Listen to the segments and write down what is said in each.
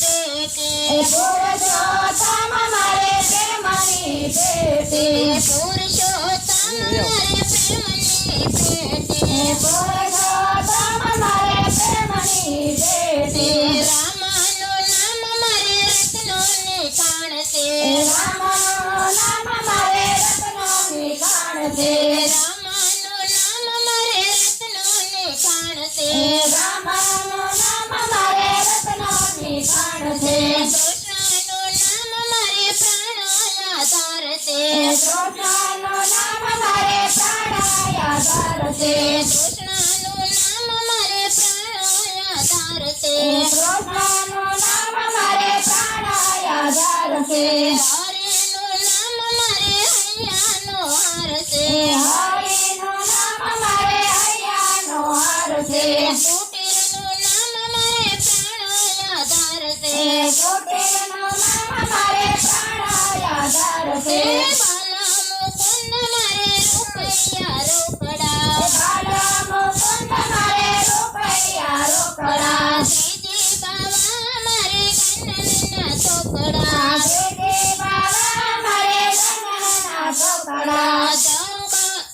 પેટે પુરુષોત્તમ મારે પ્રેમની પેટે પુરુષોત્તમ મારે પ્રેમની પેટે પુરુષોત્તમ મારે પ્રેમની પેટે રામનું નામ મારે રત્નોની ખાણ છે રામનું નામ મારે રત્નોની ખાણ છે રામનું નામ મારે રત્નોની ખાણ છે રામનું નામ મારે રત્નોની ખાણ છે કૃષ્ણનું નામ મારે પ્રાણાયાધાર છે કૃષ્ણનું નામ મારે પ્રાણાયાધાર છે કૃષ્ણનું નામ મારે પ્રાણાયાધાર છે કૃષ્ણનું નામ મારે પ્રાણાયાધાર છે હરિનું નામ મારે હૈયાનો હાર છે હરિનું નામ મારે હૈયાનો હાર છે કુટીરનું નામ મારે પ્રાણાયાધાર છે કુટીરનું નામ મારે પ્રાણાયાધાર છે બાલા મુકુંદ મારે રૂપૈયા રોકડા બાલા મુકુંદ મારે રૂપૈયા રોકડા શ્રીજી બાવા મારે ગણના ચોકડા શ્રીજી બાવા મારે ગણના ચોકડા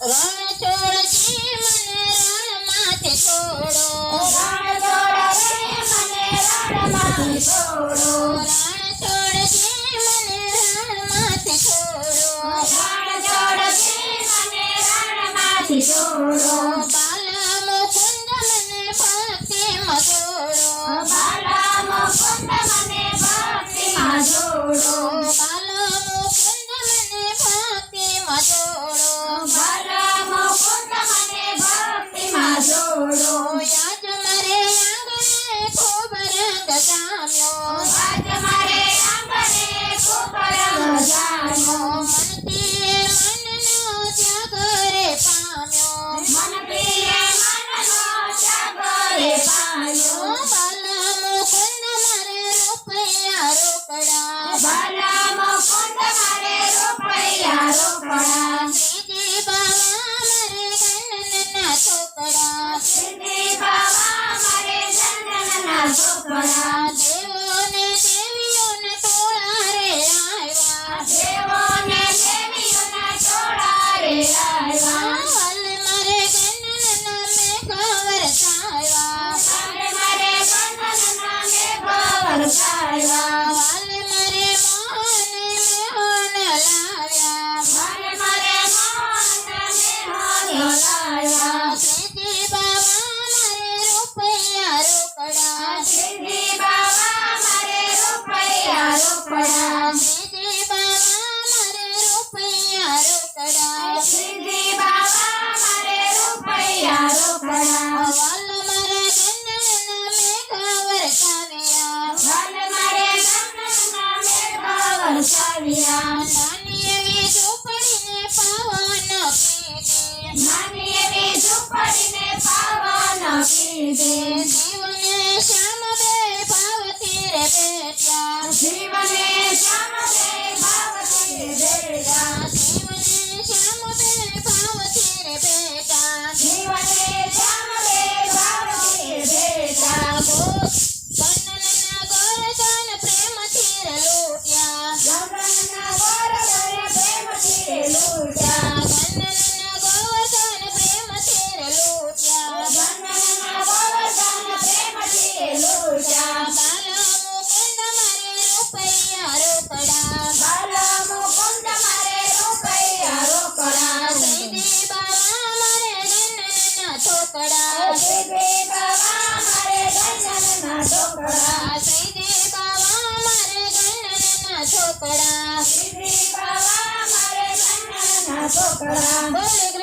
રણ છોડજી મને રણમાંથી છોડો રણ છોડજી મને રણમાંથી છોડો રણ છોડજી મને રણમાંથી છોડો રણ છોડજી મને રણમાંથી છોડો બાલા મુકુંદ મને ભક્તિમાં જોડો બાલા મુકુંદ મને ભક્તિમાં જોડો બાલા મુકુંદ મને ભક્તિમાં જોડો બાલા મુકુંદ મને ભક્તિમાં જોડો યાદ મારે આંગણે ખૂબ રંગ જામ્યો યાદ મારે આંગણે ખૂબ રંગ જામ્યો મનથી મનનો ત્યાગ રે પામ્યો મનથી મનનો ત્યાગ રે પામ્યો બાલા મુકુંદ મારે રૂપૈયા રોકડા બાલા મુકુંદ મારે રૂપૈયા રોકડા શ્રીજી બાવા મારે ગણના ચોકડા શ્રીજી બાવા મારે ગણના ચોકડા દેવોને દેવીઓને ટોળા રે આવ્યા દેવોને દેવીઓના ટોળા રે આવ્યા વાલે મારે ગણના મેઘ વરસાવ્યા વાલે મારે ગણના મેઘ વરસાવ્યા વાલે મારે મોહને મેહોન લાવ્યા વાલે મારે મોહને મેહોન લાવ્યા શ્રીજી બાવા મારે રૂપૈયા રોકડા શ્રીજી બાવા મારે રૂપૈયા રોકડા શ્રીજી બાવા મારે રૂપૈયા રોકડા શ્રીજી બાવા મારે રૂપૈયા રોકડા વાલ મારે ગણના મેઘ વરસાવ્યા વાલ મારે ગણના મેઘ વરસાવ્યા નાની એવી ઝૂંપડીને પાવન કીધે નાની એવી ઝૂંપડીને પાવન કીધે જીવને શ્યામ બે ભાવથી રે બેઠ્યા જીવને શ્યામ બે ભાવથી રે બેઠા જીવને શ્યામ બે ભાવથી રે બેઠા જીવને શ્યામ બે ભાવથી રે બેઠા ગણના ગોરધન પ્રેમથી રે લૂટ્યા ગણના ગોરધન પ્રેમથી રે લૂટ્યા ગણના ગોવર્ધન પ્રેમથી રે લૂટ્યા ગણના ગોવર્ધન પ્રેમથી રે લૂટ્યા બાલા મુકુંદ મારે રૂપૈયા રોકડા બાલા મુકુંદ મારે રૂપૈયા રોકડા શ્રીજી બાવા મારે ગણના ચોકડા શ્રીજી બાવા મારે ગણના ચોકડા શ્રીજી બાવા મારે ગણના ચોકડા શ્રીજી બાવા મારે ગણના ચોકડા બોલ